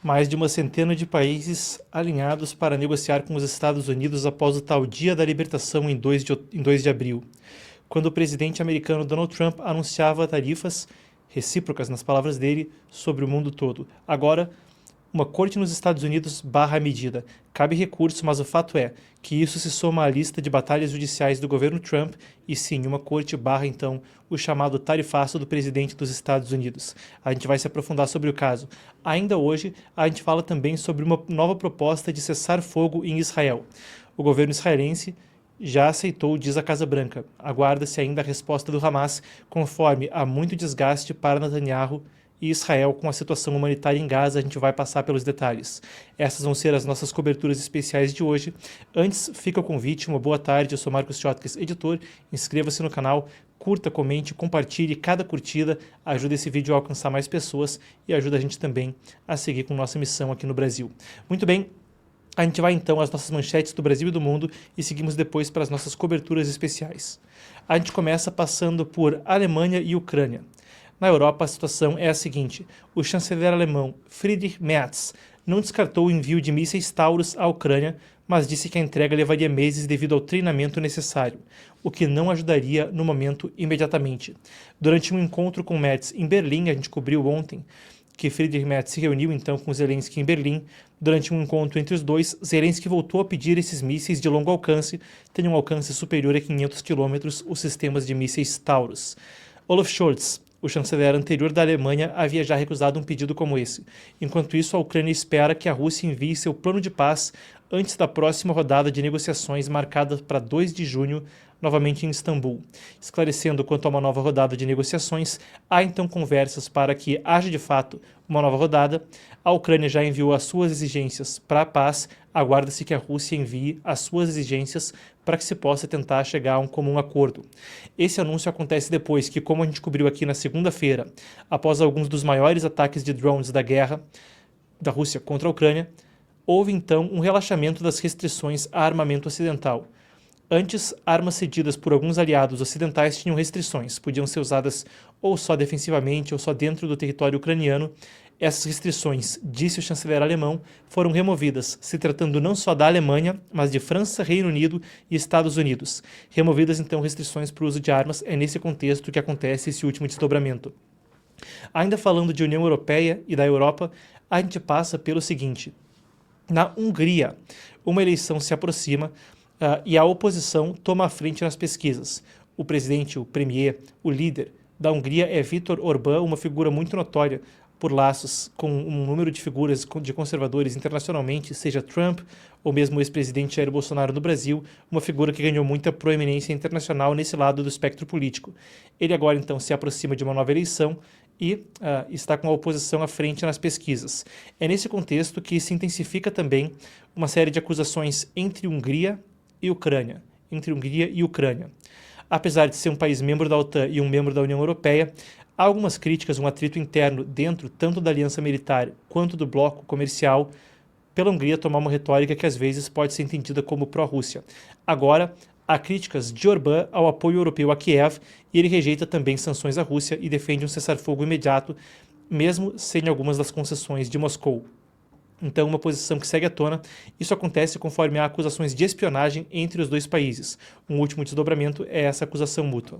Mais de uma centena de países alinhados para negociar com os Estados Unidos após o tal Dia da Libertação em 2 de abril, quando o presidente americano Donald Trump anunciava tarifas recíprocas, nas palavras dele, sobre o mundo todo. Agora, uma corte nos Estados Unidos barra a medida. Cabe recurso, mas o fato é que isso se soma à lista de batalhas judiciais do governo Trump e sim, uma corte barra então o chamado tarifaço do presidente dos Estados Unidos. A gente vai se aprofundar sobre o caso. Ainda hoje, a gente fala também sobre uma nova proposta de cessar fogo em Israel. O governo israelense já aceitou, diz a Casa Branca. Aguarda-se ainda a resposta do Hamas, conforme há muito desgaste para Netanyahu e Israel com a situação humanitária em Gaza. A gente vai passar pelos detalhes. Essas vão ser as nossas coberturas especiais de hoje. Antes, fica o convite, uma boa tarde. Eu sou Marcos Chotkes, editor. Inscreva-se no canal, curta, comente, compartilhe. Cada curtida ajuda esse vídeo a alcançar mais pessoas e ajuda a gente também a seguir com nossa missão aqui no Brasil. Muito bem, a gente vai então às nossas manchetes do Brasil e do mundo e seguimos depois para as nossas coberturas especiais. A gente começa passando por Alemanha e Ucrânia. Na Europa, a situação é a seguinte: o chanceler alemão Friedrich Merz não descartou o envio de mísseis Taurus à Ucrânia, mas disse que a entrega levaria meses devido ao treinamento necessário, o que não ajudaria no momento imediatamente. Durante um encontro com Merz em Berlim, a gente cobriu ontem que Friedrich Merz se reuniu então com Zelensky em Berlim. Durante um encontro entre os dois, Zelensky voltou a pedir esses mísseis de longo alcance, tendo um alcance superior a 500 km, os sistemas de mísseis Taurus. Olaf Scholz, o chanceler anterior da Alemanha, havia já recusado um pedido como esse. Enquanto isso, a Ucrânia espera que a Rússia envie seu plano de paz antes da próxima rodada de negociações marcada para 2 de junho, novamente em Istambul. Esclarecendo quanto a uma nova rodada de negociações, há então conversas para que haja de fato uma nova rodada. A Ucrânia já enviou as suas exigências para a paz, aguarda-se que a Rússia envie as suas exigências para que se possa tentar chegar a um comum acordo. Esse anúncio acontece depois que, como a gente cobriu aqui na segunda-feira, após alguns dos maiores ataques de drones da guerra da Rússia contra a Ucrânia, houve então um relaxamento das restrições a armamento ocidental. Antes, armas cedidas por alguns aliados ocidentais tinham restrições, podiam ser usadas ou só defensivamente ou só dentro do território ucraniano. Essas restrições, disse o chanceler alemão, foram removidas, se tratando não só da Alemanha, mas de França, Reino Unido e Estados Unidos. Removidas então restrições para o uso de armas, é nesse contexto que acontece esse último desdobramento. Ainda falando de União Europeia e da Europa, a gente passa pelo seguinte: na Hungria, uma eleição se aproxima e a oposição toma a frente nas pesquisas. O presidente, o premier, o líder da Hungria é Viktor Orbán, uma figura muito notória por laços com um número de figuras de conservadores internacionalmente, seja Trump ou mesmo o ex-presidente Jair Bolsonaro no Brasil, uma figura que ganhou muita proeminência internacional nesse lado do espectro político. Ele agora então se aproxima de uma nova eleição e está com a oposição à frente nas pesquisas. É nesse contexto que se intensifica também uma série de acusações entre Hungria e Ucrânia. Apesar de ser um país membro da OTAN e um membro da União Europeia, há algumas críticas, um atrito interno dentro tanto da aliança militar quanto do bloco comercial, pela Hungria tomar uma retórica que às vezes pode ser entendida como pró-Rússia. Agora, há críticas de Orbán ao apoio europeu a Kiev e ele rejeita também sanções à Rússia e defende um cessar-fogo imediato, mesmo sem algumas das concessões de Moscou. Então, uma posição que segue à tona. Isso acontece conforme há acusações de espionagem entre os dois países. Um último desdobramento é essa acusação mútua.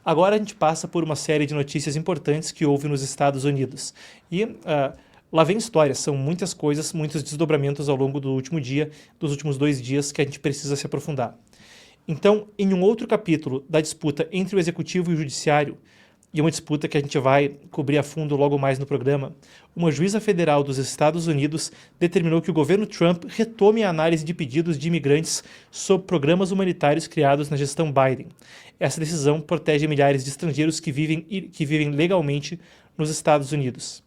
Agora a gente passa por uma série de notícias importantes que houve nos Estados Unidos. E lá vem história, são muitas coisas, muitos desdobramentos ao longo do último dia, dos últimos 2 dias, que a gente precisa se aprofundar. Então, em um outro capítulo da disputa entre o Executivo e o Judiciário, e uma disputa que a gente vai cobrir a fundo logo mais no programa, uma juíza federal dos Estados Unidos determinou que o governo Trump retome a análise de pedidos de imigrantes sob programas humanitários criados na gestão Biden. Essa decisão protege milhares de estrangeiros que vivem legalmente nos Estados Unidos.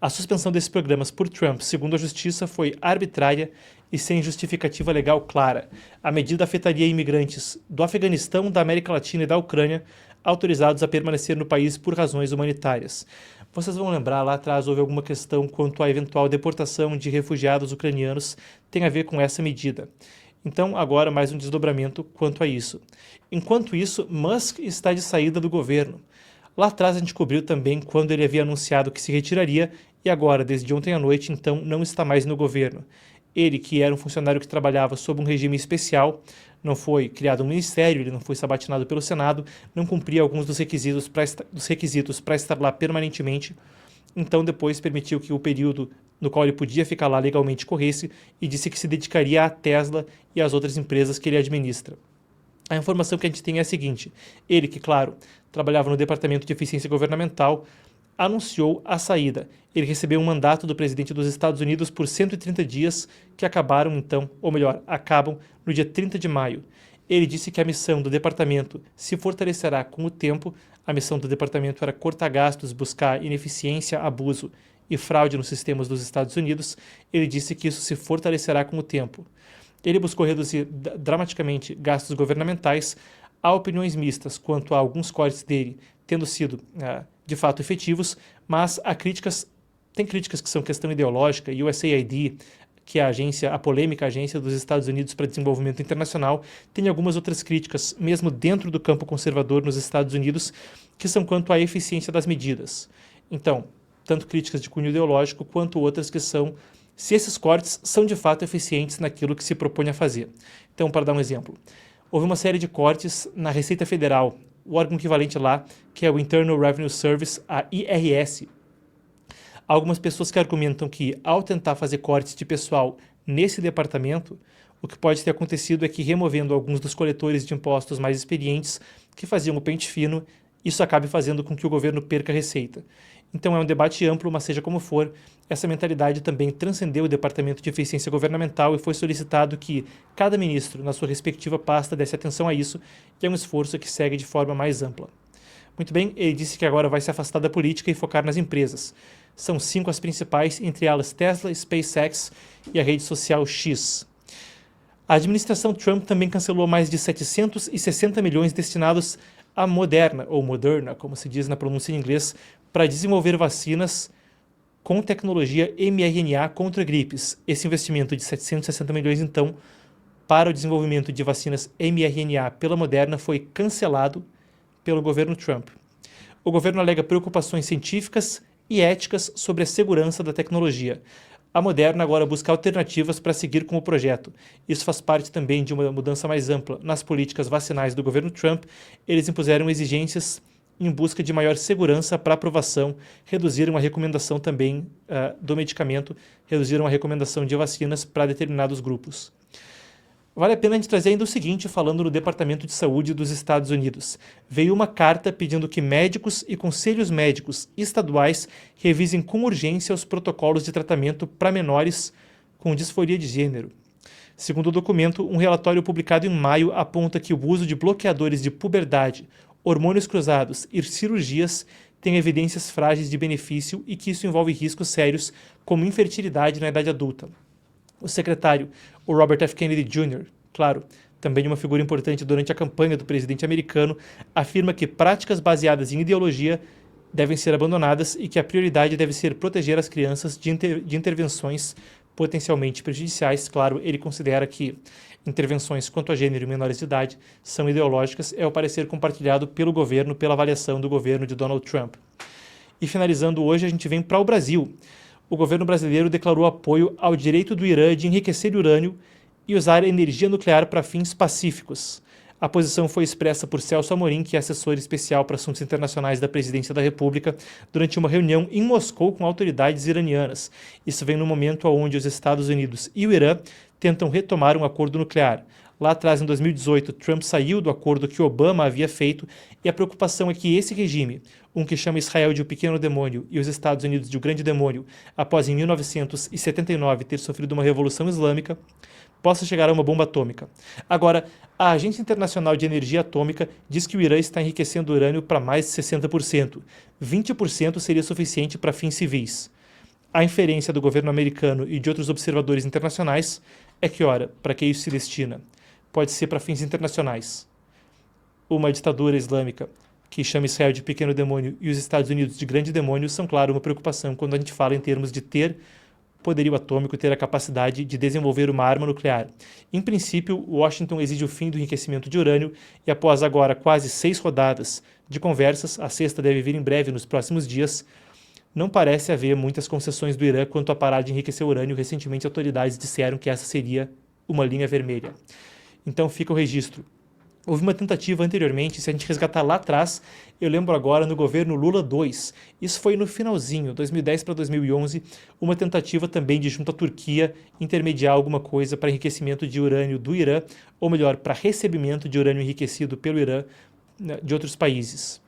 A suspensão desses programas por Trump, segundo a justiça, foi arbitrária e sem justificativa legal clara. A medida afetaria imigrantes do Afeganistão, da América Latina e da Ucrânia, autorizados a permanecer no país por razões humanitárias. Vocês vão lembrar, lá atrás houve alguma questão quanto à eventual deportação de refugiados ucranianos, tem a ver com essa medida. Então, agora mais um desdobramento quanto a isso. Enquanto isso, Musk está de saída do governo. Lá atrás a gente cobriu também quando ele havia anunciado que se retiraria e agora, desde ontem à noite, então, não está mais no governo. Ele, que era um funcionário que trabalhava sob um regime especial, não foi criado um ministério, ele não foi sabatinado pelo Senado, não cumpria alguns dos requisitos para estar lá permanentemente, então depois permitiu que o período no qual ele podia ficar lá legalmente corresse e disse que se dedicaria à Tesla e às outras empresas que ele administra. A informação que a gente tem é a seguinte: ele, que claro, trabalhava no Departamento de Eficiência Governamental, anunciou a saída. Ele recebeu um mandato do presidente dos Estados Unidos por 130 dias, que acabaram então, ou melhor, acabam no dia 30 de maio. Ele disse que a missão do departamento se fortalecerá com o tempo. A missão do departamento era cortar gastos, buscar ineficiência, abuso e fraude nos sistemas dos Estados Unidos. Ele disse que isso se fortalecerá com o tempo. Ele buscou reduzir dramaticamente gastos governamentais. Há opiniões mistas quanto a alguns cortes dele tendo sido de fato efetivos, mas tem críticas que são questão ideológica. E o USAID, que é a polêmica agência dos Estados Unidos para Desenvolvimento Internacional, tem algumas outras críticas, mesmo dentro do campo conservador nos Estados Unidos, que são quanto à eficiência das medidas. Então, tanto críticas de cunho ideológico, quanto outras que são se esses cortes são de fato eficientes naquilo que se propõe a fazer. Então, para dar um exemplo, houve uma série de cortes na Receita Federal, o órgão equivalente lá, que é o Internal Revenue Service, a IRS. Há algumas pessoas que argumentam que, ao tentar fazer cortes de pessoal nesse departamento, o que pode ter acontecido é que, removendo alguns dos coletores de impostos mais experientes que faziam o pente fino, isso acabe fazendo com que o governo perca receita. Então é um debate amplo, mas seja como for, essa mentalidade também transcendeu o Departamento de Eficiência Governamental e foi solicitado que cada ministro, na sua respectiva pasta, desse atenção a isso, que é um esforço que segue de forma mais ampla. Muito bem, ele disse que agora vai se afastar da política e focar nas empresas. São 5 as principais, entre elas Tesla, SpaceX e a rede social X. A administração Trump também cancelou mais de 760 milhões destinados à Moderna, ou Moderna, como se diz na pronúncia em inglês, para desenvolver vacinas com tecnologia mRNA contra gripes. Esse investimento de 760 milhões, então, para o desenvolvimento de vacinas mRNA pela Moderna foi cancelado pelo governo Trump. O governo alega preocupações científicas e éticas sobre a segurança da tecnologia. A Moderna agora busca alternativas para seguir com o projeto. Isso faz parte também de uma mudança mais ampla nas políticas vacinais do governo Trump. Eles impuseram exigências em busca de maior segurança para aprovação, reduziram a recomendação também do medicamento, reduziram a recomendação de vacinas para determinados grupos. Vale a pena a gente trazer ainda o seguinte, falando no Departamento de Saúde dos Estados Unidos. Veio uma carta pedindo que médicos e conselhos médicos estaduais revisem com urgência os protocolos de tratamento para menores com disforia de gênero. Segundo o documento, um relatório publicado em maio aponta que o uso de bloqueadores de puberdade, hormônios cruzados e cirurgias tem evidências frágeis de benefício e que isso envolve riscos sérios, como infertilidade na idade adulta. O secretário, o Robert F. Kennedy Jr., claro, também uma figura importante durante a campanha do presidente americano, afirma que práticas baseadas em ideologia devem ser abandonadas e que a prioridade deve ser proteger as crianças de intervenções potencialmente prejudiciais. Claro, ele considera que intervenções quanto a gênero e menores de idade são ideológicas, é o parecer compartilhado pelo governo, pela avaliação do governo de Donald Trump. E finalizando hoje, a gente vem para o Brasil. O governo brasileiro declarou apoio ao direito do Irã de enriquecer urânio e usar energia nuclear para fins pacíficos. A posição foi expressa por Celso Amorim, que é assessor especial para assuntos internacionais da Presidência da República, durante uma reunião em Moscou com autoridades iranianas. Isso vem no momento onde os Estados Unidos e o Irã tentam retomar um acordo nuclear. Lá atrás, em 2018, Trump saiu do acordo que Obama havia feito e a preocupação é que esse regime, um que chama Israel de o pequeno demônio e os Estados Unidos de o grande demônio, após em 1979 ter sofrido uma revolução islâmica, possa chegar a uma bomba atômica. Agora, a Agência Internacional de Energia Atômica diz que o Irã está enriquecendo urânio para mais de 60%. 20% seria suficiente para fins civis. A inferência do governo americano e de outros observadores internacionais é que, ora, para que isso se destina? Pode ser para fins internacionais. Uma ditadura islâmica que chama Israel de pequeno demônio e os Estados Unidos de grande demônio são, claro, uma preocupação quando a gente fala em termos de ter poderio atômico, ter a capacidade de desenvolver uma arma nuclear. Em princípio, Washington exige o fim do enriquecimento de urânio e após agora quase 6 rodadas de conversas, a sexta deve vir em breve nos próximos dias, não parece haver muitas concessões do Irã quanto a parar de enriquecer urânio. Recentemente, autoridades disseram que essa seria uma linha vermelha. Então fica o registro. Houve uma tentativa anteriormente, se a gente resgatar lá atrás, eu lembro agora no governo Lula II, isso foi no finalzinho, 2010 para 2011, uma tentativa também de, junto à Turquia, intermediar alguma coisa para enriquecimento de urânio do Irã, ou melhor, para recebimento de urânio enriquecido pelo Irã de outros países.